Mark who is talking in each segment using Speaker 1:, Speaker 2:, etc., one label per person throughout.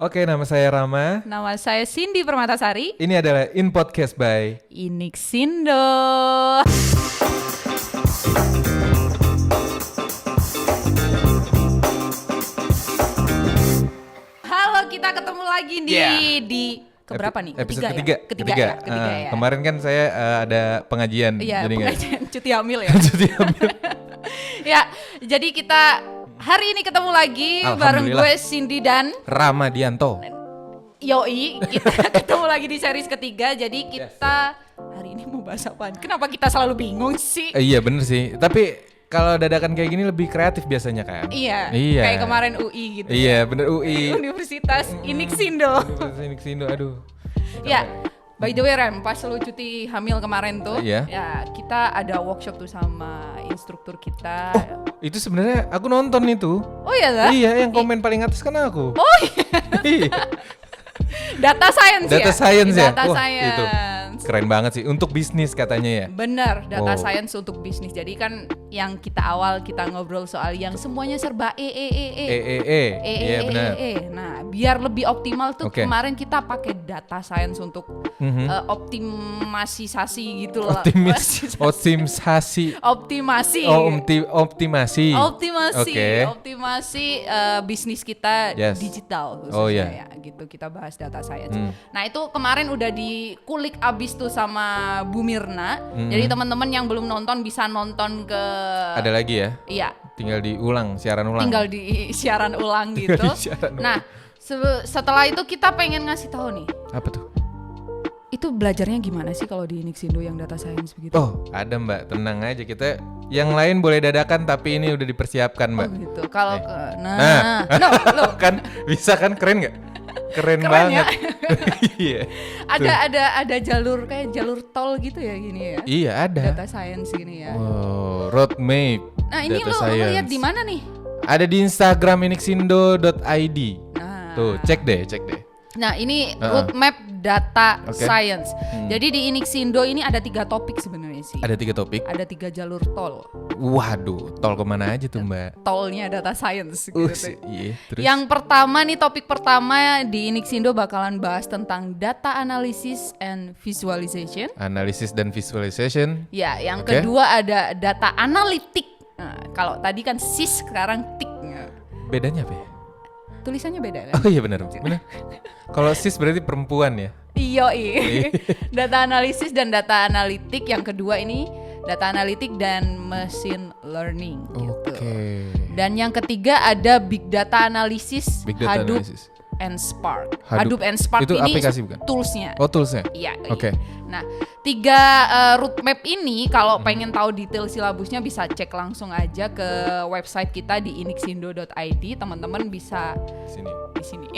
Speaker 1: Oke, nama saya Rama.
Speaker 2: Nama saya Cindy Permatasari.
Speaker 1: Ini adalah In Podcast by
Speaker 2: Inixindo. Halo, kita ketemu lagi di keberapa nih?
Speaker 1: episode
Speaker 2: Ketiga ya.
Speaker 1: Kemarin kan saya ada pengajian.
Speaker 2: Iya,
Speaker 1: jadi
Speaker 2: pengajian cuti hamil ya.
Speaker 1: Cuti hamil.
Speaker 2: Ya, jadi kita hari ini ketemu lagi bareng gue Cindy dan
Speaker 1: Ramadianto.
Speaker 2: Yoi, kita ketemu lagi di series ketiga. Jadi kita hari ini mau bahas apaan? Kenapa kita selalu bingung sih?
Speaker 1: Iya bener sih. Tapi kalau dadakan kayak gini lebih kreatif biasanya kan?
Speaker 2: Iya. Kayak kemarin UI gitu.
Speaker 1: Iya bener UI.
Speaker 2: Universitas Inixindo.
Speaker 1: Universitas Inixindo, aduh.
Speaker 2: Ya, by the way Rem, pas lu cuti hamil kemarin tuh,
Speaker 1: Iya.
Speaker 2: ya kita ada workshop tuh sama instruktur kita.
Speaker 1: Itu sebenarnya aku nonton itu.
Speaker 2: Oh iya lah?
Speaker 1: Iya, yang komen paling atas kan aku.
Speaker 2: Oh iya.
Speaker 1: Iya.
Speaker 2: Data science ya?
Speaker 1: Data science ya?
Speaker 2: Data
Speaker 1: Wah,
Speaker 2: science.
Speaker 1: itu keren banget sih untuk bisnis katanya ya.
Speaker 2: Bener, data
Speaker 1: Oh.
Speaker 2: science untuk bisnis. Jadi kan yang kita ngobrol soal yang semuanya serba
Speaker 1: Iya benar.
Speaker 2: Nah, biar lebih optimal tuh
Speaker 1: Oke.
Speaker 2: kemarin kita pakai data science untuk optimasi gitu loh.
Speaker 1: Optimisasi.
Speaker 2: Optimasi.
Speaker 1: Optimasi.
Speaker 2: Optimasi bisnis kita
Speaker 1: Yes.
Speaker 2: digital khususnya
Speaker 1: Oh, iya.
Speaker 2: ya gitu, kita bahas data science. Nah itu kemarin udah dikulik abis tuh sama Bu Mirna. Jadi teman-teman yang belum nonton bisa nonton ke
Speaker 1: Ada lagi ya?
Speaker 2: iya,
Speaker 1: Tinggal diulang, siaran ulang.
Speaker 2: tinggal di siaran ulang gitu.
Speaker 1: Di siaran ulang.
Speaker 2: Nah setelah itu kita pengen ngasih tahu nih,
Speaker 1: Apa tuh?
Speaker 2: itu belajarnya gimana sih kalau di Inixindo yang data science begitu?
Speaker 1: Oh, ada Mbak, tenang aja, kita yang lain boleh dadakan tapi ini udah dipersiapkan Mbak.
Speaker 2: Oh gitu. Kalau
Speaker 1: Nah. Kan bisa kan, keren nggak? Keren banget.
Speaker 2: ya.
Speaker 1: Iya.
Speaker 2: ada jalur kayak jalur tol gitu ya gini ya.
Speaker 1: Iya ada.
Speaker 2: Data science gini ya.
Speaker 1: Wow, roadmap.
Speaker 2: Nah, ini
Speaker 1: data
Speaker 2: lu
Speaker 1: science.
Speaker 2: lihat di mana nih?
Speaker 1: Ada di Instagram inixindo.id.
Speaker 2: Nah.
Speaker 1: Tuh, cek deh.
Speaker 2: Nah, ini roadmap data
Speaker 1: Oke.
Speaker 2: science. Jadi di Inixindo ini ada 3 topik sebenarnya sih.
Speaker 1: Ada 3 topik.
Speaker 2: Ada 3 jalur tol.
Speaker 1: Waduh, tol kemana aja tuh Mbak?
Speaker 2: Tolnya data science gitu.
Speaker 1: Iya, terus.
Speaker 2: Yang pertama nih, topik pertama di Inixindo bakalan bahas tentang data analysis and visualization.
Speaker 1: Analisis dan visualization.
Speaker 2: Ya, yang
Speaker 1: Oke.
Speaker 2: kedua ada data analitik. Nah, kalau tadi kan sis, sekarang tik.
Speaker 1: Bedanya apa ya?
Speaker 2: Tulisannya beda kan?
Speaker 1: Oh iya benar. Kalau sis berarti perempuan ya?
Speaker 2: Iya. Data analisis dan data analitik. Yang kedua ini data analitik dan machine learning gitu.
Speaker 1: Oke.
Speaker 2: Dan yang ketiga ada big data analysis,
Speaker 1: Big data
Speaker 2: Hadoop
Speaker 1: analysis.
Speaker 2: and Spark.
Speaker 1: Hadoop.
Speaker 2: Hadoop and Spark
Speaker 1: Itu
Speaker 2: ini
Speaker 1: aplikasi bukan?
Speaker 2: toolsnya.
Speaker 1: Oh, toolsnya.
Speaker 2: Iya.
Speaker 1: Oke.
Speaker 2: Nah, 3 roadmap ini kalau pengen tahu detail silabusnya bisa cek langsung aja ke website kita di inixindo.id. Teman-teman bisa
Speaker 1: Sini.
Speaker 2: di sini.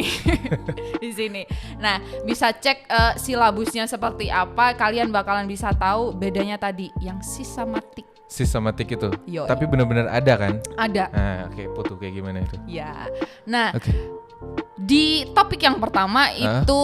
Speaker 2: Di sini. Nah, bisa cek silabusnya seperti apa. Kalian bakalan bisa tahu bedanya tadi yang sis sama tik.
Speaker 1: Sis sama tik itu.
Speaker 2: Yoi.
Speaker 1: Tapi benar-benar ada kan?
Speaker 2: Ada.
Speaker 1: Nah, oke, foto kayak gimana itu?
Speaker 2: Ya. Nah,
Speaker 1: Oke.
Speaker 2: di topik yang pertama itu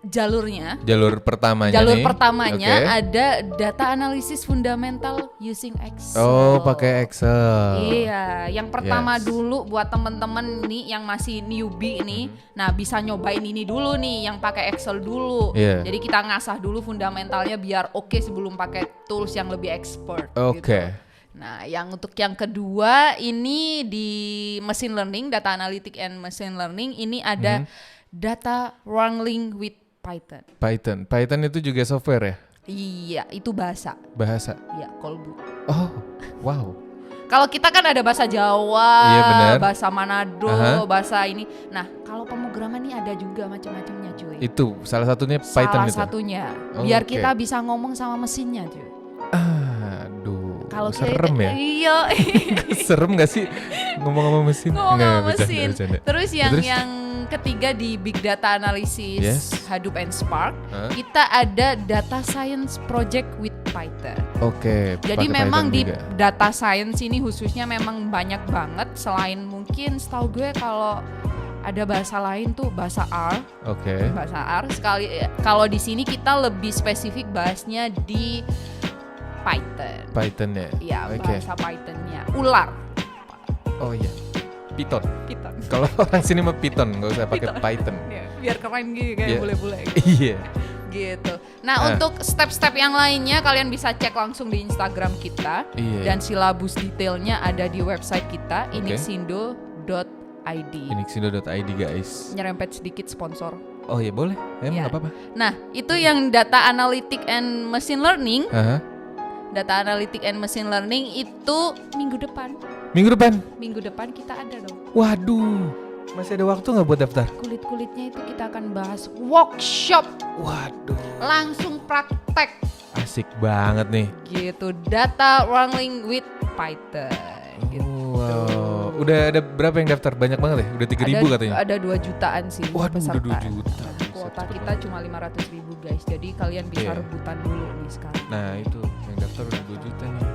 Speaker 2: jalurnya.
Speaker 1: Jalur pertamanya
Speaker 2: Jalur
Speaker 1: nih.
Speaker 2: pertamanya
Speaker 1: Oke.
Speaker 2: ada data analysis fundamental using Excel.
Speaker 1: Oh, pakai Excel.
Speaker 2: Iya, yang pertama
Speaker 1: Yes.
Speaker 2: dulu buat temen-temen nih yang masih newbie nih, nah bisa nyobain ini dulu nih yang pakai Excel dulu.
Speaker 1: Iya.
Speaker 2: Jadi kita ngasah dulu fundamentalnya biar oke sebelum pakai tools yang lebih expert.
Speaker 1: Oke.
Speaker 2: Gitu. Nah, untuk yang kedua ini di machine learning, data analytic and machine learning ini ada data wrangling with Python.
Speaker 1: Python itu juga software ya?
Speaker 2: Iya, itu bahasa.
Speaker 1: Bahasa.
Speaker 2: Iya, kolbu.
Speaker 1: Oh, wow.
Speaker 2: Kalau kita kan ada bahasa Jawa,
Speaker 1: Iya, benar.
Speaker 2: bahasa Manado,
Speaker 1: Aha.
Speaker 2: bahasa ini. Nah, kalau pemrograman ini ada juga macam-macamnya, cuy.
Speaker 1: Itu salah satunya Python
Speaker 2: Salah
Speaker 1: itu.
Speaker 2: satunya, biar
Speaker 1: Oke.
Speaker 2: kita bisa ngomong sama mesinnya, cuy.
Speaker 1: Aduh.
Speaker 2: Kalau
Speaker 1: serem ya?
Speaker 2: Iya.
Speaker 1: Serem gak sih ngomong-ngomong mesin?
Speaker 2: ngomong
Speaker 1: Nggak,
Speaker 2: sama
Speaker 1: bercanda,
Speaker 2: mesin.
Speaker 1: bercanda.
Speaker 2: Terus
Speaker 1: Terus?
Speaker 2: yang ketiga di big data analysis,
Speaker 1: Yes.
Speaker 2: Hadoop and Spark,
Speaker 1: Hah?
Speaker 2: kita ada data science project with Python.
Speaker 1: Oke.
Speaker 2: Jadi
Speaker 1: pakai
Speaker 2: memang
Speaker 1: Python
Speaker 2: di
Speaker 1: juga.
Speaker 2: data science ini khususnya memang banyak banget. Selain mungkin setahu gue kalau ada bahasa lain tuh bahasa R.
Speaker 1: Oke.
Speaker 2: Bahasa R sekali. Kalau di sini kita lebih spesifik bahasnya di Python.
Speaker 1: Python ya.
Speaker 2: Iya,
Speaker 1: Oke.
Speaker 2: bahasa Pythonnya ular.
Speaker 1: Oh iya. Python.
Speaker 2: Python.
Speaker 1: Kalau orang sini mah Python, nggak usah pakai Python.
Speaker 2: Ya, biar keren gitu kayak
Speaker 1: Iya.
Speaker 2: bule-bule
Speaker 1: Iya.
Speaker 2: gitu. Nah, untuk step-step yang lainnya kalian bisa cek langsung di Instagram kita
Speaker 1: Iya.
Speaker 2: dan silabus detailnya ada di website kita
Speaker 1: Oke.
Speaker 2: inixindo.id.
Speaker 1: Inixindo.id guys.
Speaker 2: Nyerempet sedikit sponsor.
Speaker 1: Oh iya boleh, emang
Speaker 2: Iya.
Speaker 1: nggak apa-apa.
Speaker 2: Nah, itu yang data analytic and machine learning.
Speaker 1: Aha.
Speaker 2: Data analytic and machine learning itu minggu depan.
Speaker 1: Minggu depan.
Speaker 2: Kita ada dong.
Speaker 1: Waduh, masih ada waktu nggak buat daftar?
Speaker 2: Kulit-kulitnya itu kita akan bahas workshop.
Speaker 1: Waduh,
Speaker 2: Langsung praktek
Speaker 1: asik banget nih.
Speaker 2: gitu. Data wrangling with Python gitu.
Speaker 1: Wow, udah ada berapa yang daftar? Banyak banget ya? Udah 3.000 katanya.
Speaker 2: Ada 2 jutaan sih
Speaker 1: Waduh, udah 2 juta.
Speaker 2: Kuota
Speaker 1: Cepet
Speaker 2: kita cuma 500.000 guys. Jadi kalian bisa
Speaker 1: Iya.
Speaker 2: rebutan dulu nih sekarang.
Speaker 1: Nah itu yang daftar udah 2 juta nih.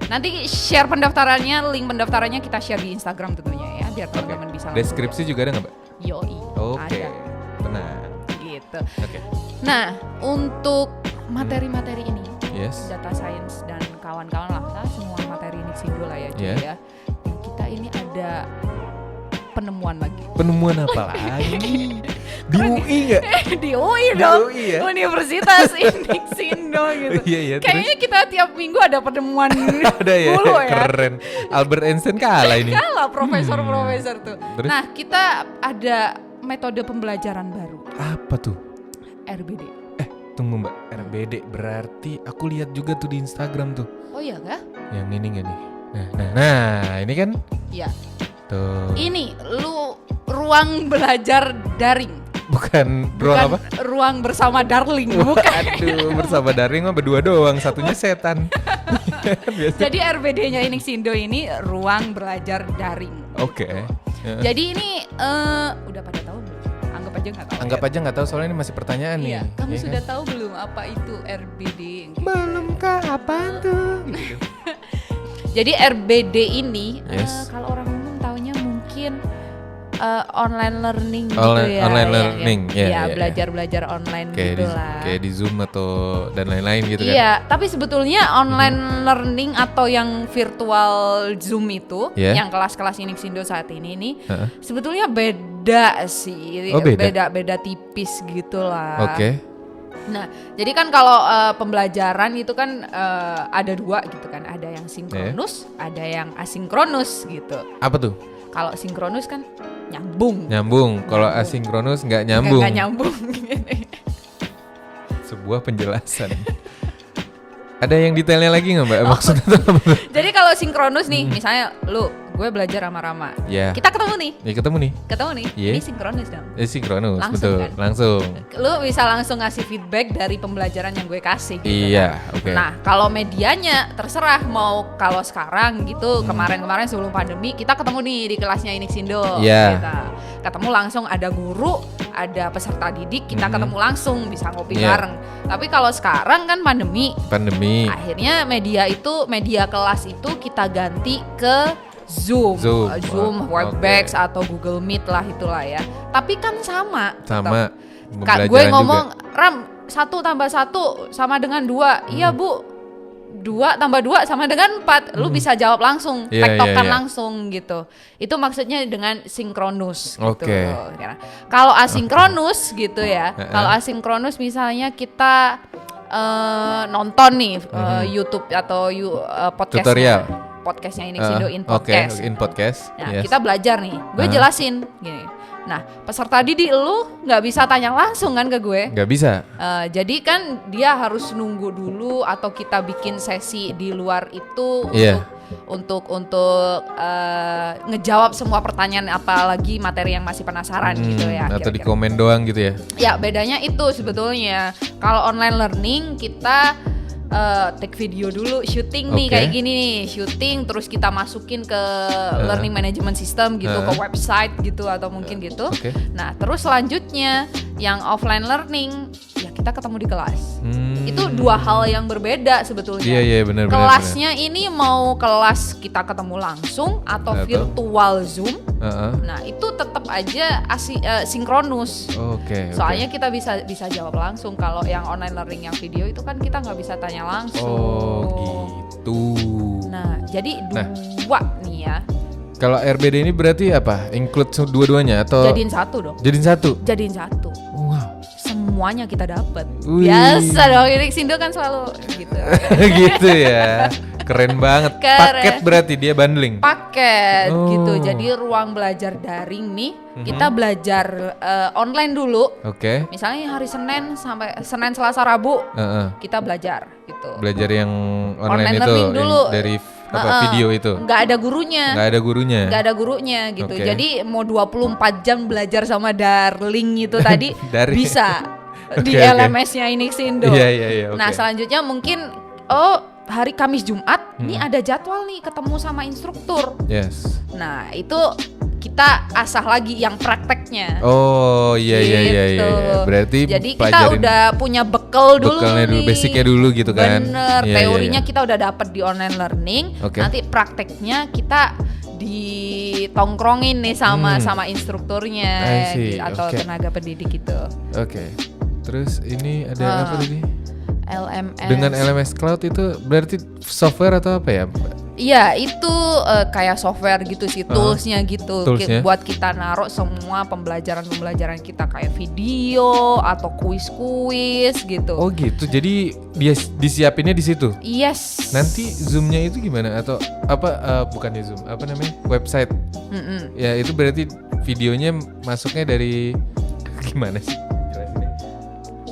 Speaker 2: Nanti share pendaftarannya, link pendaftarannya kita share di Instagram tentunya ya, biar teman-teman bisa langsung
Speaker 1: Deskripsi juga ada nggak Mbak?
Speaker 2: Yoi,
Speaker 1: Oke,
Speaker 2: ada
Speaker 1: tenang.
Speaker 2: gitu.
Speaker 1: Oke,
Speaker 2: Nah, untuk materi-materi ini,
Speaker 1: yes.
Speaker 2: data science dan kawan-kawan lah, semua materi ini Inixindo lah ya, cuy
Speaker 1: Yeah.
Speaker 2: ya. Nah, kita ini ada penemuan lagi.
Speaker 1: Penemuan apa lagi? Di UI nggak?
Speaker 2: Di UI
Speaker 1: Di
Speaker 2: dong,
Speaker 1: UI ya?
Speaker 2: Universitas Inixindo gitu.
Speaker 1: Iya iya.
Speaker 2: Kayaknya kita tiap minggu ada penemuan
Speaker 1: Ada ya,
Speaker 2: dulu ya.
Speaker 1: keren. Albert Einstein kalah ini.
Speaker 2: Kalah profesor-profesor tuh.
Speaker 1: Terus?
Speaker 2: Nah, kita ada metode pembelajaran baru,
Speaker 1: Apa tuh?
Speaker 2: RBD.
Speaker 1: Tunggu Mbak, RBD berarti aku lihat juga tuh di Instagram tuh.
Speaker 2: Oh iya kah?
Speaker 1: Yang ini nggak nih? Nah, ini kan
Speaker 2: Iya.
Speaker 1: tuh.
Speaker 2: Ini lu ruang belajar daring.
Speaker 1: Bukan ruang apa?
Speaker 2: Ruang bersama darling, bukan.
Speaker 1: Aduh, bersama daring mah berdua doang, satunya setan. Biasa.
Speaker 2: Jadi RBD-nya Inixindo ini ruang belajar daring.
Speaker 1: Oke. Ya.
Speaker 2: Jadi ini udah pada tahu belum? Anggap aja nggak tahu.
Speaker 1: Anggap
Speaker 2: ya.
Speaker 1: aja nggak tahu soalnya ini masih pertanyaan nih.
Speaker 2: Iya, kamu
Speaker 1: Ya
Speaker 2: sudah
Speaker 1: kan?
Speaker 2: tahu belum apa itu RBD?
Speaker 1: Belum kah? Apaan tuh? Gitu.
Speaker 2: Jadi RBD ini
Speaker 1: Yes.
Speaker 2: kalau orang umum taunya mungkin online learning
Speaker 1: Online-
Speaker 2: gitu ya.
Speaker 1: online learning, ya, ya, ya.
Speaker 2: belajar-belajar online
Speaker 1: Kayak
Speaker 2: gitu
Speaker 1: di,
Speaker 2: lah.
Speaker 1: kayak di Zoom atau dan lain-lain gitu kan.
Speaker 2: Iya, tapi sebetulnya online learning atau yang virtual Zoom itu,
Speaker 1: Yeah.
Speaker 2: yang kelas-kelas Inixindo saat ini nih,
Speaker 1: Heeh.
Speaker 2: sebetulnya beda sih,
Speaker 1: Oh, beda?
Speaker 2: beda tipis gitulah.
Speaker 1: Oke.
Speaker 2: Nah, jadi kan kalau pembelajaran itu kan ada 2 gitu kan, ada yang sinkronus, ada yang asinkronus gitu.
Speaker 1: Apa tuh?
Speaker 2: Kalau sinkronus kan nyambung.
Speaker 1: Nyambung. Kalau asinkronus nggak nyambung.
Speaker 2: Nggak nyambung.
Speaker 1: Sebuah penjelasan. Ada yang detailnya lagi nggak Mbak? Maksudnya tuh apa?
Speaker 2: Jadi kalau sinkronus nih, misalnya gue belajar sama Rama.
Speaker 1: Ya.
Speaker 2: Kita ketemu nih.
Speaker 1: Ya ketemu nih.
Speaker 2: Ini sinkronus dong.
Speaker 1: Sinkronus,
Speaker 2: Langsung
Speaker 1: betul.
Speaker 2: kan?
Speaker 1: Langsung.
Speaker 2: Lu bisa langsung ngasih feedback dari pembelajaran yang gue kasih gitu
Speaker 1: Iya,
Speaker 2: kan.
Speaker 1: oke.
Speaker 2: Nah, kalau medianya terserah mau kalau sekarang gitu, kemarin-kemarin sebelum pandemi kita ketemu nih di kelasnya Inixindo.
Speaker 1: Iya.
Speaker 2: Kita ketemu langsung, ada guru, ada peserta didik, kita ketemu langsung bisa ngopi
Speaker 1: Iya.
Speaker 2: bareng. Tapi kalau sekarang kan pandemi, akhirnya media kelas itu kita ganti ke Zoom, Webex atau Google Meet lah itulah ya. Tapi kan sama.
Speaker 1: Sama.
Speaker 2: Kak, gue ngomong Ram 1 tambah 1 sama dengan 2. Iya Bu, 2 tambah 2 sama dengan 4. Lu bisa jawab langsung,
Speaker 1: Iya,
Speaker 2: tektokan
Speaker 1: iya, iya.
Speaker 2: langsung gitu. Itu maksudnya dengan sinkronus gitu.
Speaker 1: Oke.
Speaker 2: Kalau asinkronus gitu ya. Kalau asinkronus misalnya kita nonton nih YouTube atau podcastnya Inixindo in podcast.
Speaker 1: Oke, in podcast.
Speaker 2: Nah,
Speaker 1: Yes.
Speaker 2: kita belajar nih. Gue jelasin gini. Nah, peserta didik lu nggak bisa tanya langsung kan ke gue.
Speaker 1: Nggak bisa.
Speaker 2: Jadi kan dia harus nunggu dulu atau kita bikin sesi di luar itu
Speaker 1: Iya.
Speaker 2: untuk ngejawab semua pertanyaan, apalagi materi yang masih penasaran gitu ya.
Speaker 1: Atau di
Speaker 2: kira-kira.
Speaker 1: komen doang gitu ya.
Speaker 2: Ya, bedanya itu sebetulnya. Kalau online learning kita take video dulu, syuting nih
Speaker 1: Oke.
Speaker 2: kayak gini nih, syuting terus kita masukin ke learning management system gitu, ke website gitu atau mungkin gitu.
Speaker 1: Oke.
Speaker 2: Nah, terus selanjutnya yang offline learning ya kita ketemu di kelas. Itu 2 hal yang berbeda sebetulnya.
Speaker 1: Iya, benar.
Speaker 2: Kelasnya ini mau kelas kita ketemu langsung atau virtual Zoom. Nah, itu tetap aja sinkronus.
Speaker 1: Oke.
Speaker 2: Soalnya kita bisa jawab langsung. Kalau yang online learning yang video itu kan kita nggak bisa tanya langsung.
Speaker 1: Oh gitu.
Speaker 2: Nah, jadi 2 nih ya.
Speaker 1: Kalau RBD ini berarti apa? Include dua-duanya atau?
Speaker 2: Jadiin satu dong. Jadiin satu.
Speaker 1: Wow.
Speaker 2: Semuanya kita dapat. Biasa dong, Inixindo kan selalu gitu.
Speaker 1: Gitu ya. Keren banget. Paket berarti dia bundling.
Speaker 2: Paket gitu. Jadi ruang belajar daring nih, kita belajar online dulu.
Speaker 1: Oke.
Speaker 2: Misalnya hari Senin sampai Senin, Selasa, Rabu, kita belajar gitu.
Speaker 1: Belajar yang online itu
Speaker 2: learning dulu.
Speaker 1: Dari video itu.
Speaker 2: Nggak ada gurunya gitu.
Speaker 1: Okay.
Speaker 2: Jadi mau 24 jam belajar sama Darling itu tadi bisa di LMS-nya Inixindo.
Speaker 1: Iya.
Speaker 2: Nah, selanjutnya mungkin hari Kamis Jumat nih ada jadwal nih ketemu sama instruktur.
Speaker 1: Yes.
Speaker 2: Nah, itu kita asah lagi yang prakteknya.
Speaker 1: Oh iya. Berarti
Speaker 2: jadi kita udah punya bekalnya dulu,
Speaker 1: basicnya dulu gitu kan.
Speaker 2: Bener, teorinya kita udah dapat di online learning. Nanti prakteknya kita ditongkrongin nih sama instrukturnya atau tenaga pendidik itu.
Speaker 1: Oke. Terus ini ada apa tadi?
Speaker 2: LMS.
Speaker 1: Dengan LMS Cloud itu berarti software atau apa ya?
Speaker 2: Iya, itu kayak software gitu sih, toolsnya gitu.
Speaker 1: Toolsnya?
Speaker 2: Buat kita naruh semua pembelajaran kita kayak video atau kuis-kuis gitu.
Speaker 1: Oh gitu, jadi dia disiapinnya di situ?
Speaker 2: Yes.
Speaker 1: Nanti Zoom-nya itu gimana? Atau apa, bukannya Zoom, apa namanya? Website? Ya itu berarti videonya masuknya dari gimana sih?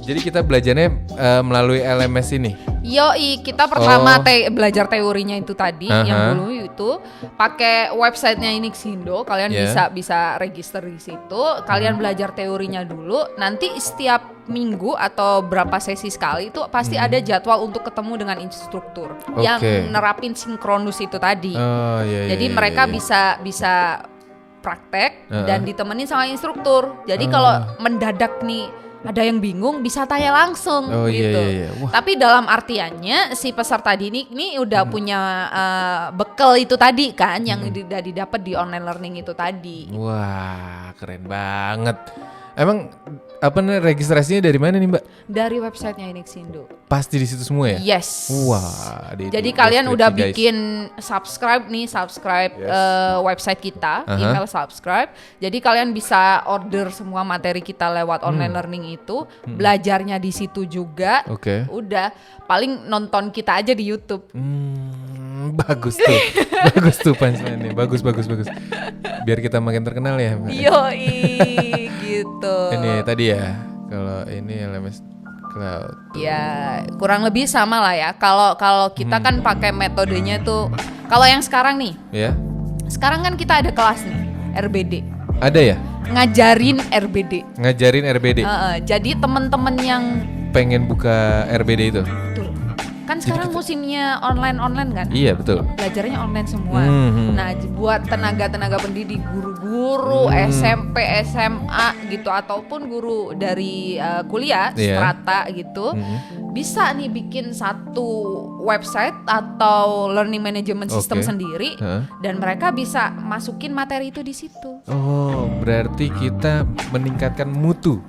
Speaker 1: Jadi kita belajarnya melalui LMS ini.
Speaker 2: Yoi, kita pertama belajar teorinya itu tadi yang dulu itu pakai websitenya Inixindo. Kalian bisa register di situ. Kalian belajar teorinya dulu. Nanti setiap minggu atau berapa sesi sekali itu pasti ada jadwal untuk ketemu dengan instruktur yang nerapin sinkronus itu tadi. Jadi mereka bisa praktek dan ditemenin sama instruktur. Jadi kalau mendadak nih ada yang bingung bisa tanya langsung gitu. Tapi dalam artiannya si peserta ini udah punya bekal itu tadi kan yang udah didapat di online learning itu tadi.
Speaker 1: Wah, keren banget. Emang apa nih registrasinya dari mana nih, Mbak?
Speaker 2: Dari websitenya Inixindo.
Speaker 1: Pasti di situ semua ya?
Speaker 2: Yes.
Speaker 1: Wah.
Speaker 2: Jadi kalian udah bikin subscribe website kita, email subscribe. Jadi kalian bisa order semua materi kita lewat online learning itu, belajarnya di situ juga. Udah, paling nonton kita aja di YouTube.
Speaker 1: Bagus tuh punchline-nya. Bagus. Biar kita makin terkenal ya, Mbak.
Speaker 2: Yoi, gitu.
Speaker 1: Ini tadi ya, kalau ini LMS Cloud.
Speaker 2: Ya, kurang lebih sama lah ya. Kalau kita kan pakai metodenya tuh, kalau yang sekarang nih.
Speaker 1: Ya.
Speaker 2: Sekarang kan kita ada kelas nih, RBD.
Speaker 1: Ada ya?
Speaker 2: Ngajarin RBD. Jadi teman-teman yang
Speaker 1: pengen buka RBD itu.
Speaker 2: Betul. Kan sekarang musimnya online kan?
Speaker 1: Iya betul.
Speaker 2: Belajarnya online semua. Nah, buat tenaga pendidik, guru-guru SMP, SMA gitu ataupun guru dari kuliah strata gitu, bisa nih bikin satu website atau learning management system sendiri dan mereka bisa masukin materi itu di situ.
Speaker 1: Oh, berarti kita meningkatkan mutu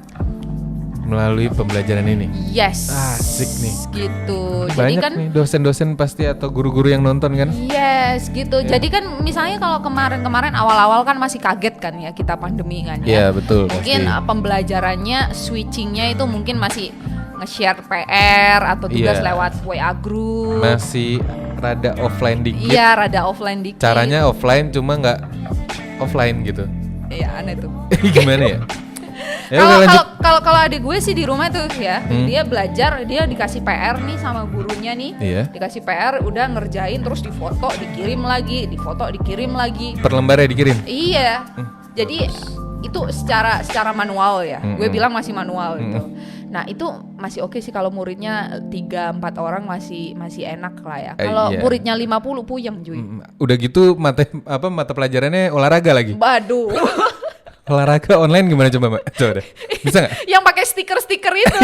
Speaker 1: melalui pembelajaran ini.
Speaker 2: Yes.
Speaker 1: Asik nih.
Speaker 2: Gitu.
Speaker 1: Banyak
Speaker 2: jadi kan
Speaker 1: nih dosen-dosen pasti atau guru-guru yang nonton kan?
Speaker 2: Yes, gitu. Jadi kan misalnya kalau kemarin awal-awal kan masih kaget kan ya kita pandemi kan ya.
Speaker 1: Iya, betul.
Speaker 2: Mungkin pembelajarannya switchingnya itu mungkin masih nge-share PR atau tugas lewat WA group.
Speaker 1: Masih rada offline dikit.
Speaker 2: Iya, rada offline dikit.
Speaker 1: Caranya offline cuma nggak offline gitu.
Speaker 2: Iya, aneh tuh.
Speaker 1: Gimana ya?
Speaker 2: Kalau adik gue sih di rumah tuh ya, dia belajar, dia dikasih PR nih sama gurunya nih, dikasih PR, udah ngerjain terus difoto, dikirim lagi, Per
Speaker 1: lembarnya dikirim?
Speaker 2: Iya, jadi itu secara manual ya, gue bilang masih manual gitu. Nah itu masih oke sih kalau muridnya 3-4 orang masih enak lah ya. Kalau muridnya 50 puyeng cuy.
Speaker 1: Udah gitu mata pelajarannya olahraga lagi.
Speaker 2: Waduh.
Speaker 1: Olahraga online gimana coba Mbak? Coba deh. Bisa gak?
Speaker 2: Yang pakai stiker itu.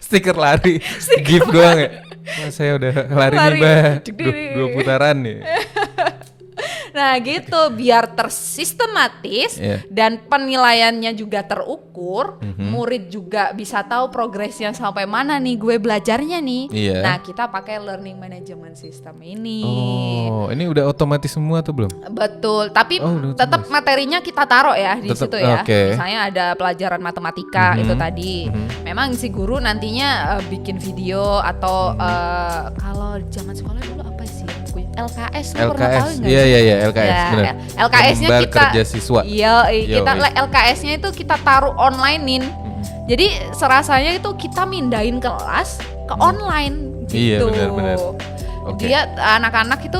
Speaker 1: Stiker lari. Gift doang ya? Mas saya udah lari nih Mbak. 2 putaran nih.
Speaker 2: Nah gitu, biar tersistematis dan penilaiannya juga terukur, murid juga bisa tahu progresnya sampai mana nih gue belajarnya nih. Nah kita pakai learning management system ini.
Speaker 1: Oh, ini udah otomatis semua tuh belum?
Speaker 2: Betul, tapi tetap materinya kita taruh ya di situ ya. Misalnya ada pelajaran matematika itu tadi. Memang si guru nantinya bikin video atau kalau zaman sekolah dulu apa sih? LKS, pernah tahu nggak?
Speaker 1: Iya LKS, ya, benar.
Speaker 2: LKS-nya
Speaker 1: Lembar
Speaker 2: kita
Speaker 1: kerja siswa.
Speaker 2: Kita LKS-nya itu kita taruh onlinein. Jadi serasanya itu kita mindahin kelas ke online gitu.
Speaker 1: Iya benar.
Speaker 2: Dia anak-anak itu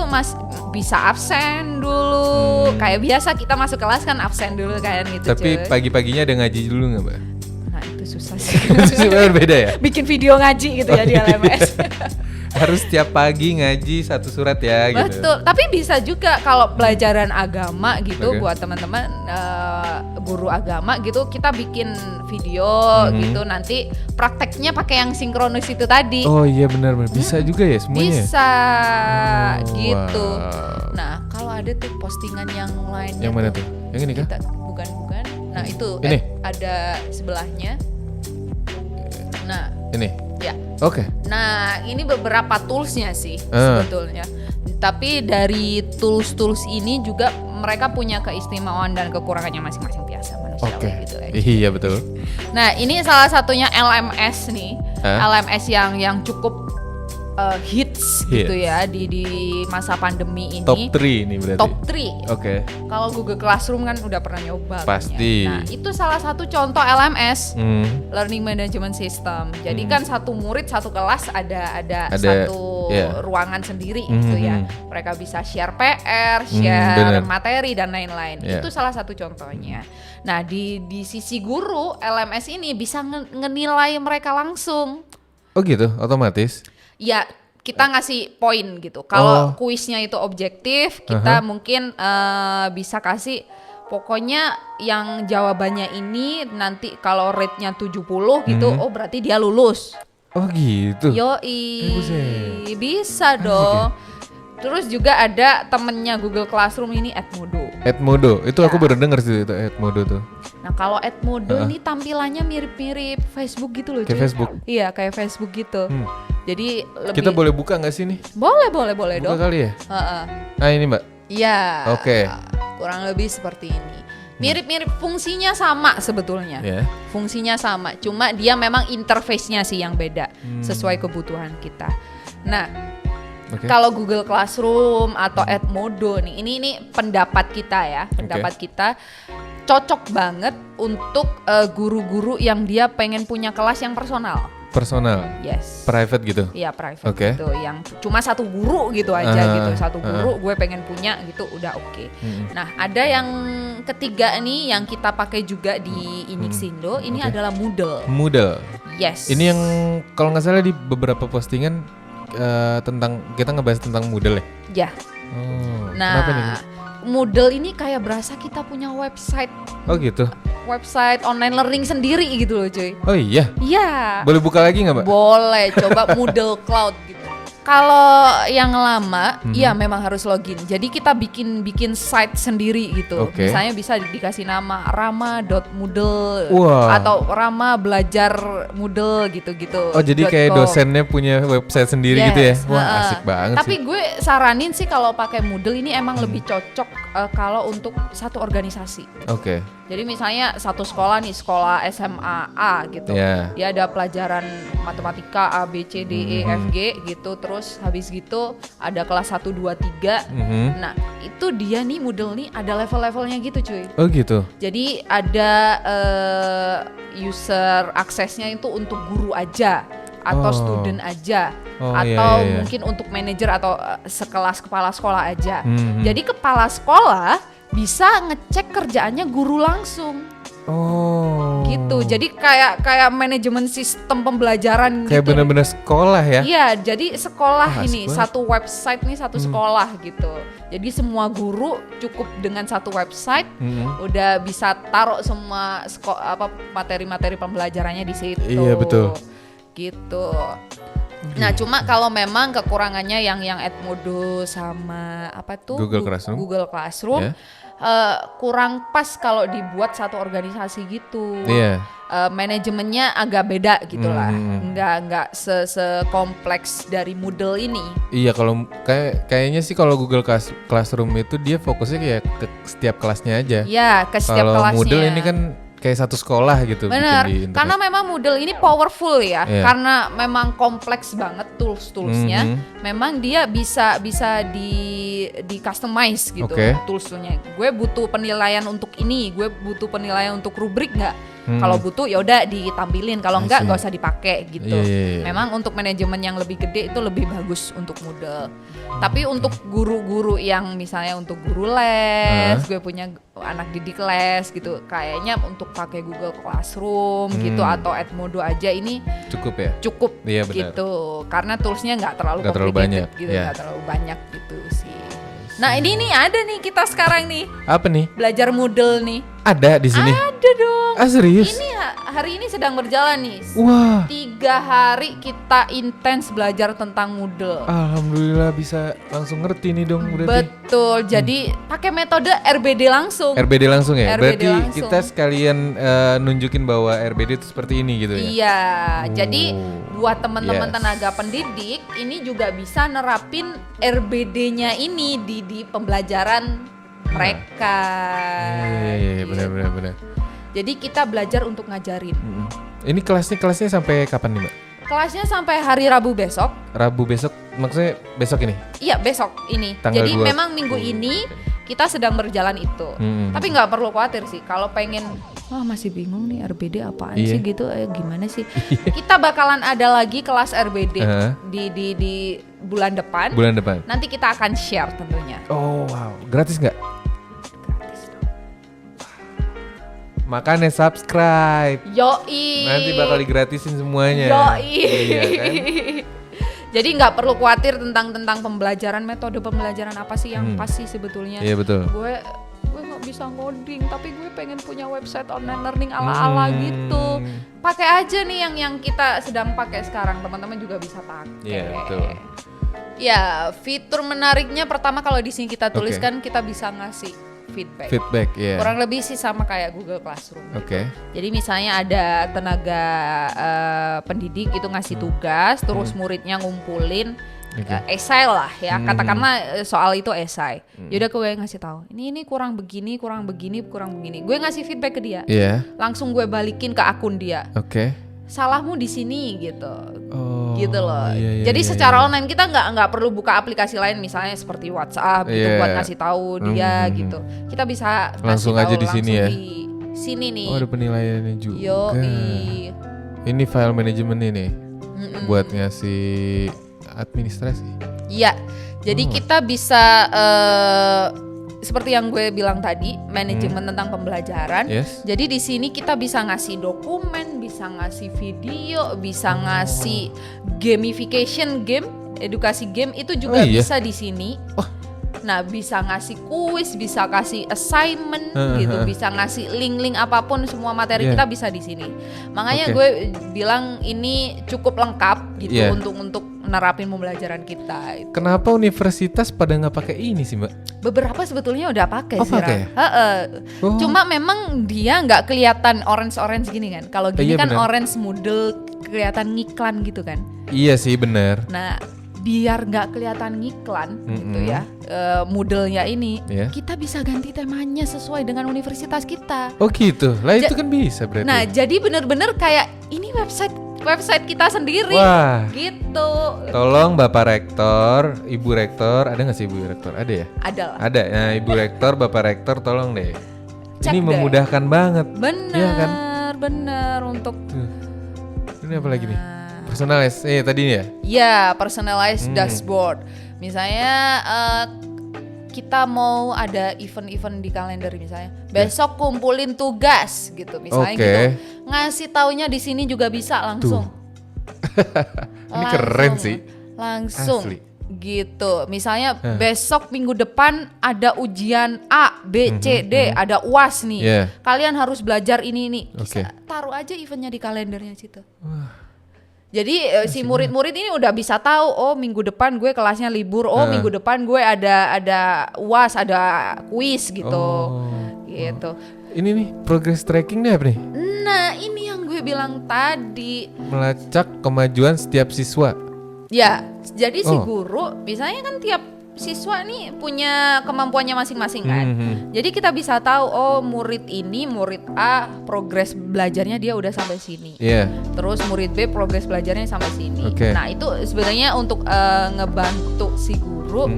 Speaker 2: bisa absen dulu. Kayak biasa kita masuk kelas kan absen dulu kan gitu.
Speaker 1: Tapi pagi-paginya ada ngaji dulu nggak, Mbak?
Speaker 2: Nah itu susah sih.
Speaker 1: Berbeda ya?
Speaker 2: Bikin video ngaji gitu ya di LMS.
Speaker 1: Harus tiap pagi ngaji satu surat ya.
Speaker 2: Betul,
Speaker 1: gitu.
Speaker 2: tapi bisa juga kalau pelajaran agama gitu buat teman-teman guru agama gitu, kita bikin video gitu, nanti prakteknya pakai yang sinkronis itu tadi.
Speaker 1: Oh iya benar, bisa juga ya semuanya.
Speaker 2: Bisa gitu. Wow. Nah kalau ada tuh postingan yang lainnya.
Speaker 1: Yang mana tuh? Yang ini kah?
Speaker 2: Bukan. Nah itu
Speaker 1: ini
Speaker 2: ada sebelahnya. Nah
Speaker 1: ini.
Speaker 2: Ya.
Speaker 1: Oke.
Speaker 2: Nah, ini beberapa toolsnya sih sebetulnya. Tapi dari tools ini juga mereka punya keistimewaan dan kekurangannya masing-masing, biasa manusiawi gitu ya.
Speaker 1: Iya betul.
Speaker 2: Nah, ini salah satunya LMS nih. LMS yang cukup hits gitu ya di masa pandemi ini.
Speaker 1: Top 3 ini berarti.
Speaker 2: Top 3.
Speaker 1: Oke.
Speaker 2: Kalau Google Classroom kan udah pernah nyoba.
Speaker 1: Pasti.
Speaker 2: Nah, itu salah satu contoh LMS, Learning Management System. Jadi kan satu murid satu kelas ada satu ruangan sendiri gitu ya. Mereka bisa share PR, share materi dan lain-lain. Itu salah satu contohnya. Nah, di sisi guru, LMS ini bisa ngenilai mereka langsung.
Speaker 1: Oh gitu, otomatis.
Speaker 2: Ya, kita ngasih poin gitu. Kalau kuisnya itu objektif, kita mungkin bisa kasih pokoknya yang jawabannya ini nanti kalau rate-nya 70 gitu, oh berarti dia lulus.
Speaker 1: Oh gitu.
Speaker 2: Yoi, bisa dong. Terus juga ada temennya Google Classroom ini,
Speaker 1: Edmodo, itu aku baru denger sih itu Edmodo tuh.
Speaker 2: Nah kalau Edmodo ini tampilannya mirip-mirip Facebook gitu loh.
Speaker 1: Kayak Facebook?
Speaker 2: Iya kayak Facebook gitu. Jadi lebih...
Speaker 1: Kita boleh buka nggak sih nih?
Speaker 2: Boleh dong.
Speaker 1: Buka kali ya? Nah ini Mbak.
Speaker 2: Iya.
Speaker 1: Oke.
Speaker 2: Kurang lebih seperti ini. Mirip-mirip, fungsinya sama sebetulnya. Fungsinya sama, cuma dia memang interface-nya sih yang beda sesuai kebutuhan kita. Nah. Kalau Google Classroom atau Edmodo nih, ini pendapat kita ya, kita cocok banget untuk guru-guru yang dia pengen punya kelas yang personal. Yes.
Speaker 1: Private gitu.
Speaker 2: Iya private gitu, yang cuma satu guru gitu aja gitu, satu guru gue pengen punya gitu, udah oke. Nah ada yang ketiga nih yang kita pakai juga di Inixindo, ini adalah Moodle. Yes.
Speaker 1: Ini yang kalau nggak salah di beberapa postingan tentang kita ngebahas tentang Moodle ya?
Speaker 2: Ya. Nah, Moodle ini kayak berasa kita punya website.
Speaker 1: Oh gitu.
Speaker 2: Website online learning sendiri gitu loh cuy.
Speaker 1: Oh iya?
Speaker 2: Iya.
Speaker 1: Boleh buka lagi nggak Mbak?
Speaker 2: Boleh, coba Moodle Cloud gitu. Kalau yang lama, ya memang harus login. Jadi kita bikin site sendiri gitu. Misalnya bisa dikasih nama rama.moodle atau Rama belajar Moodle gitu-gitu.
Speaker 1: Oh jadi kayak dosennya punya website sendiri gitu ya? Wah asik banget.
Speaker 2: Tapi gue saranin sih kalau pakai Moodle ini emang lebih cocok kalau untuk satu organisasi. Jadi misalnya satu sekolah nih, sekolah SMA A gitu. Dia ada pelajaran matematika A, B, C, D, E, F, G gitu. Terus habis gitu ada kelas 1, 2, 3. Nah itu dia nih Moodle nih ada level-levelnya gitu cuy.
Speaker 1: Oh gitu.
Speaker 2: Jadi ada user aksesnya itu untuk guru aja atau student aja atau mungkin untuk manajer atau sekelas kepala sekolah aja. Jadi kepala sekolah bisa ngecek kerjaannya guru langsung. Gitu. Jadi kayak manajemen sistem pembelajaran
Speaker 1: kayak
Speaker 2: gitu.
Speaker 1: benar-benar sekolah ya?
Speaker 2: Iya, jadi sekolah ini satu website nih satu sekolah gitu. Jadi semua guru cukup dengan satu website udah bisa taruh semua materi-materi pembelajarannya di situ.
Speaker 1: Iya betul.
Speaker 2: Gitu. Nah, cuma kalau memang kekurangannya yang Edmodo sama apa tuh
Speaker 1: Google
Speaker 2: Classroom kurang pas kalau dibuat satu organisasi gitu. Manajemennya agak beda gitulah. Nggak sekompleks dari Moodle ini.
Speaker 1: Iya, kalau kayaknya sih kalau Google Classroom itu dia fokusnya kayak ke setiap kelasnya aja.
Speaker 2: Iya, ke setiap kelasnya.
Speaker 1: Kalau Moodle ini kan kayak satu sekolah gitu.
Speaker 2: Benar, karena memang Moodle ini powerful ya, karena memang kompleks banget toolsnya. Memang dia bisa di customize gitu toolsnya. Gue butuh penilaian untuk ini, gue butuh penilaian untuk rubrik nggak? Kalau butuh ya udah ditampilin, kalau enggak gak usah dipakai gitu. Memang untuk manajemen yang lebih gede itu lebih bagus untuk Moodle. Tapi untuk guru-guru yang misalnya untuk guru les, gue punya anak didik les gitu, kayaknya untuk pakai Google Classroom gitu atau Edmodo aja ini
Speaker 1: cukup ya?
Speaker 2: Cukup gitu, karena toolsnya nggak terlalu complicated gitu, nggak terlalu banyak gitu sih. Nah ini nih ada nih kita sekarang nih.
Speaker 1: Apa nih?
Speaker 2: Belajar Moodle nih.
Speaker 1: Ada di sini?
Speaker 2: Ada dong.
Speaker 1: Serius?
Speaker 2: Ini hari ini sedang berjalan nih.
Speaker 1: Wah.
Speaker 2: 3 hari kita intens belajar tentang Moodle.
Speaker 1: Alhamdulillah bisa langsung ngerti nih dong berarti.
Speaker 2: Betul. Jadi pakai metode RBD langsung.
Speaker 1: RBD langsung ya?
Speaker 2: RBD
Speaker 1: berarti
Speaker 2: langsung.
Speaker 1: Kita sekalian nunjukin bahwa RBD itu seperti ini gitu ya?
Speaker 2: Iya. Jadi buat teman-teman tenaga pendidik ini juga bisa nerapin RBD-nya ini di pembelajaran mereka.
Speaker 1: Iya, benar.
Speaker 2: Jadi kita belajar untuk ngajarin.
Speaker 1: Ini kelasnya sampai kapan nih, Mbak?
Speaker 2: Kelasnya sampai hari Rabu besok.
Speaker 1: Rabu besok, maksudnya besok ini?
Speaker 2: Iya, besok ini.
Speaker 1: Tanggal
Speaker 2: Jadi
Speaker 1: 2.
Speaker 2: memang minggu ini kita sedang berjalan itu. Tapi nggak perlu khawatir sih. Kalau pengen, masih bingung nih RBD apaan sih gitu, gimana sih? Kita bakalan ada lagi kelas RBD di bulan depan. Nanti kita akan share tentunya.
Speaker 1: Oh wow, gratis nggak? Makanya subscribe.
Speaker 2: Yoi.
Speaker 1: Nanti bakal digratisin semuanya.
Speaker 2: Yoi.
Speaker 1: Iya kan?
Speaker 2: Jadi nggak perlu khawatir tentang pembelajaran, metode pembelajaran apa sih yang pas sih sebetulnya.
Speaker 1: Iya betul.
Speaker 2: Gue nggak bisa ngoding, tapi gue pengen punya website online learning ala-ala gitu. Pakai aja nih yang kita sedang pakai sekarang, teman-teman juga bisa pakai.
Speaker 1: Iya betul.
Speaker 2: Ya, fitur menariknya pertama kalau di sini kita tuliskan kita bisa ngasih feedback,
Speaker 1: yeah.
Speaker 2: Kurang lebih sih sama kayak Google Classroom.
Speaker 1: Oke.
Speaker 2: Jadi misalnya ada tenaga pendidik itu ngasih tugas, terus muridnya ngumpulin esai lah ya, katakanlah soal itu esai. Yaudah gue ngasih tahu, ini kurang begini. Gue ngasih feedback ke dia, langsung gue balikin ke akun dia. Salahmu di sini gitu. Gitu loh. Jadi secara online kita nggak perlu buka aplikasi lain misalnya seperti WhatsApp gitu buat ngasih tahu dia gitu. Kita bisa
Speaker 1: langsung aja di sini ya.
Speaker 2: Di sini nih.
Speaker 1: Oh, ada penilaiannya juga.
Speaker 2: Yoi.
Speaker 1: Ini file manajemen ini buat ngasih administrasi.
Speaker 2: Iya. Jadi kita bisa seperti yang gue bilang tadi, manajemen tentang pembelajaran. Jadi di sini kita bisa ngasih dokumen, bisa ngasih video, bisa ngasih gamification game, edukasi game itu juga bisa di sini. Nah, bisa ngasih kuis, bisa kasih assignment gitu, bisa ngasih link-link apapun, semua materi kita bisa di sini. Makanya gue bilang ini cukup lengkap gitu untuk nerapin pembelajaran kita.
Speaker 1: Kenapa universitas pada nggak pakai ini sih, Mbak?
Speaker 2: Beberapa sebetulnya udah pakai sih. Cuma memang dia nggak kelihatan orange gini kan. Kalau gini kan bener. Orange Moodle kelihatan ngiklan gitu kan.
Speaker 1: Iya sih benar.
Speaker 2: Nah, biar nggak kelihatan ngiklan gitu ya, Moodle-nya ini kita bisa ganti temanya sesuai dengan universitas kita.
Speaker 1: Oh gitu, lah itu kan bisa berarti.
Speaker 2: Nah jadi bener-bener kayak ini website kita sendiri.
Speaker 1: Wah,
Speaker 2: gitu.
Speaker 1: Tolong Bapak Rektor, Ibu Rektor, ada nggak sih Ibu Rektor? Ada ya?
Speaker 2: Ada lah.
Speaker 1: Ada, nah, Ibu Rektor, Bapak Rektor tolong deh.
Speaker 2: Cek
Speaker 1: ini memudahkan banget.
Speaker 2: Bener,
Speaker 1: ya kan?
Speaker 2: Bener untuk.
Speaker 1: Ini apa lagi nih? Personalized, tadi ya?
Speaker 2: Iya, personalized dashboard. Misalnya kita mau ada event-event di kalender misalnya. Besok kumpulin tugas gitu misalnya gitu. Ngasih taunya di sini juga bisa langsung.
Speaker 1: Ini keren sih.
Speaker 2: Langsung.
Speaker 1: Asli.
Speaker 2: Gitu. Misalnya besok minggu depan ada ujian A, B, C, D, ada UAS nih. Kalian harus belajar ini. Taruh aja eventnya di kalendernya situ. Jadi si murid-murid ini udah bisa tahu, oh minggu depan gue kelasnya libur, minggu depan gue ada UAS, ada kuis gitu. Gitu.
Speaker 1: Ini nih progress tracking nih apa nih?
Speaker 2: Nah, ini yang gue bilang tadi.
Speaker 1: Melacak kemajuan setiap siswa.
Speaker 2: Ya, jadi si guru misalnya kan tiap siswa nih punya kemampuannya masing-masing kan. Jadi kita bisa tahu, oh murid ini, murid A progres belajarnya dia udah sampai sini. Terus murid B progres belajarnya sampai sini. Nah itu sebenarnya untuk ngebantu si guru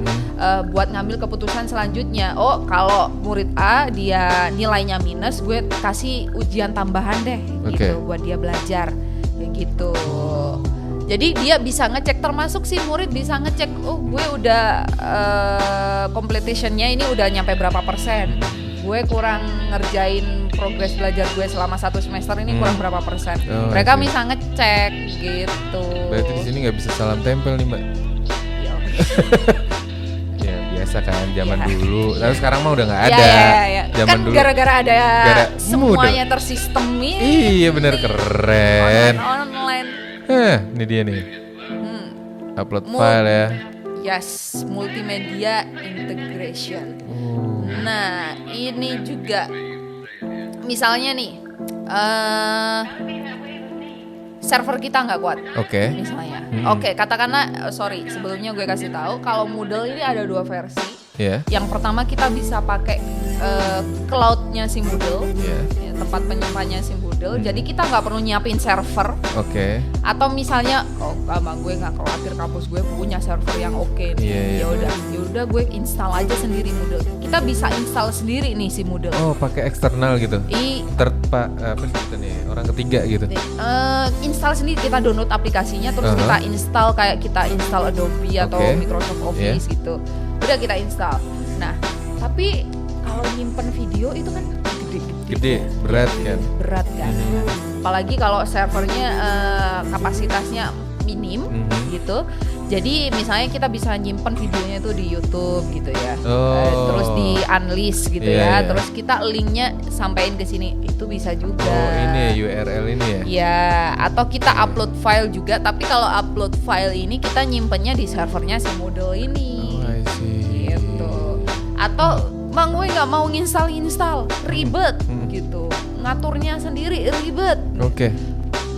Speaker 2: buat ngambil keputusan selanjutnya. Oh kalau murid A dia nilainya minus, gue kasih ujian tambahan deh gitu buat dia belajar kayak gitu. Jadi dia bisa ngecek, termasuk si murid bisa ngecek, oh gue udah completionnya ini udah nyampe berapa persen, gue kurang ngerjain progres belajar gue selama 1 semester ini kurang berapa persen. Mereka bisa ngecek gitu.
Speaker 1: Berarti di sini nggak bisa salam tempel nih mbak? Ya biasa kan zaman dulu, tapi sekarang mah udah nggak ada. Zaman
Speaker 2: kan
Speaker 1: dulu
Speaker 2: gara-gara ada semuanya tersistem ini.
Speaker 1: Iya bener, keren.
Speaker 2: Online.
Speaker 1: Ini dia nih. Upload file ya.
Speaker 2: Yes, multimedia integration. Nah, ini juga misalnya nih server kita nggak kuat. Misalnya. Katakanlah sebelumnya gue kasih tahu kalau Moodle ini ada 2 versi. Yang pertama kita bisa pakai cloud-nya si Moodle, tempat penyimpannya si Moodle. Jadi kita nggak perlu nyiapin server. Atau misalnya, gampang gue nggak khawatir kampus gue punya server yang oke. Ya udah gue install aja sendiri Moodle. Kita bisa install sendiri nih si Moodle.
Speaker 1: Oh, pakai eksternal gitu. Apa gitu nih, orang ketiga gitu.
Speaker 2: Install sendiri, kita download aplikasinya, terus kita install kayak kita install Adobe atau Microsoft Office gitu. Udah kita install. Nah, tapi kalau nyimpen video itu kan
Speaker 1: gede, berat kan.
Speaker 2: Apalagi kalau servernya kapasitasnya minim gitu. Jadi misalnya kita bisa nyimpen videonya itu di YouTube gitu ya. Terus di unlist gitu ya. Terus kita linknya sampein ke sini, itu bisa juga.
Speaker 1: Ini URL ini ya.
Speaker 2: Ya, atau kita upload file juga, tapi kalau upload file ini kita nyimpennya di servernya si Moodle ini.
Speaker 1: I see.
Speaker 2: Gitu. Atau Bang gue nggak mau install ribet gitu, ngaturnya sendiri ribet.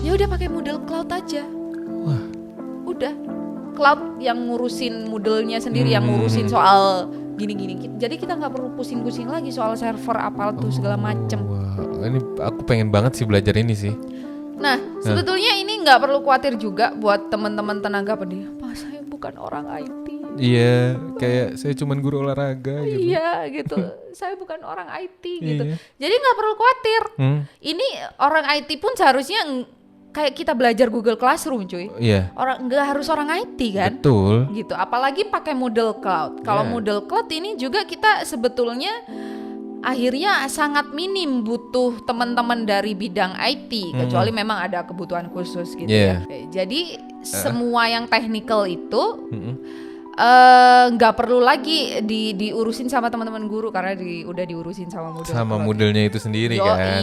Speaker 2: Ya udah pakai Moodle Cloud aja. Udah cloud yang ngurusin Moodle-nya sendiri, yang ngurusin soal gini-gini. Jadi kita nggak perlu pusing-pusing lagi soal server apa tuh segala macem.
Speaker 1: Ini aku pengen banget sih belajar ini sih.
Speaker 2: Nah sebetulnya ini nggak perlu khawatir juga buat teman-teman tenaga pendidik. Saya bukan orang IT.
Speaker 1: Iya, kayak saya cuman guru olahraga gitu.
Speaker 2: Iya gitu, saya bukan orang IT gitu. Jadi nggak perlu khawatir. Ini orang IT pun seharusnya kayak kita belajar Google Classroom cuy. Orang nggak harus orang IT kan.
Speaker 1: Betul.
Speaker 2: Gitu, apalagi pakai Moodle Cloud. Kalau Moodle Cloud ini juga kita sebetulnya akhirnya sangat minim butuh teman-teman dari bidang IT, kecuali memang ada kebutuhan khusus gitu ya. Jadi semua yang technical itu nggak perlu lagi diurusin sama teman-teman guru karena udah diurusin sama Moodle.
Speaker 1: Sama Moodle-nya itu sendiri kan.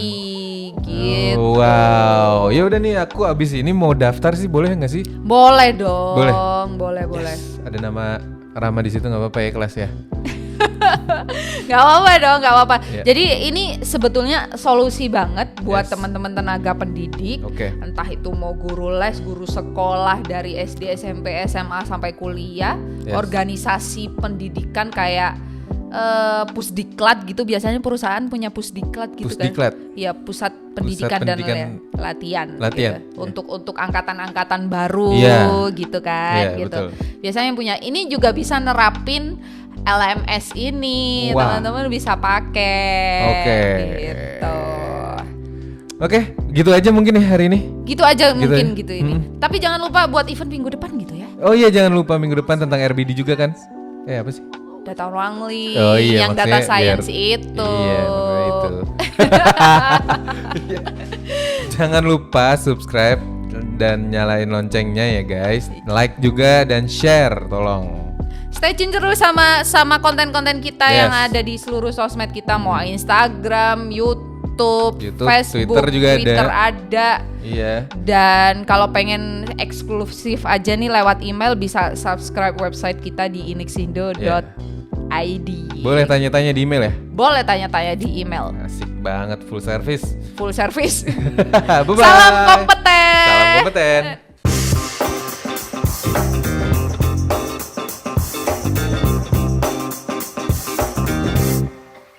Speaker 2: Gitu.
Speaker 1: Wow, ya udah nih aku abis ini mau daftar sih, boleh nggak sih?
Speaker 2: Boleh dong. Boleh.
Speaker 1: Yes. Ada nama Rama di situ, nggak apa-apa ya kelas ya?
Speaker 2: Gak apa-apa. Jadi ini sebetulnya solusi banget buat teman-teman tenaga pendidik. Entah itu mau guru les, guru sekolah dari SD, SMP, SMA sampai kuliah, organisasi pendidikan kayak Pusdiklat gitu, biasanya perusahaan punya Pusdiklat gitu
Speaker 1: Pusdiklat.
Speaker 2: kan. Iya, pusat pendidikan dan latihan. Gitu. Untuk angkatan-angkatan baru gitu kan gitu. Betul. Biasanya punya ini juga bisa nerapin LMS ini, teman-teman bisa pakai. Gitu.
Speaker 1: Oke, gitu aja mungkin ya hari ini.
Speaker 2: Gitu aja mungkin gitu ini. Tapi jangan lupa buat event minggu depan gitu ya.
Speaker 1: Oh iya, jangan lupa minggu depan tentang RBD juga kan? Apa sih?
Speaker 2: Data wrangling, yang data science itu.
Speaker 1: Iya, itu. Jangan lupa subscribe dan nyalain loncengnya ya guys. Like juga dan share, tolong.
Speaker 2: Stay tune terus sama konten-konten kita yang ada di seluruh sosmed kita, mau Instagram, YouTube, YouTube, Facebook, Twitter ada.
Speaker 1: Iya.
Speaker 2: Dan kalau pengen eksklusif aja nih lewat email bisa subscribe website kita di inixindo.id.
Speaker 1: Boleh tanya-tanya di email ya?
Speaker 2: Boleh tanya-tanya di email.
Speaker 1: Asik banget, full service.
Speaker 2: Full service.
Speaker 1: Bye-bye.
Speaker 2: Salam kompeten.
Speaker 1: Salam kompeten.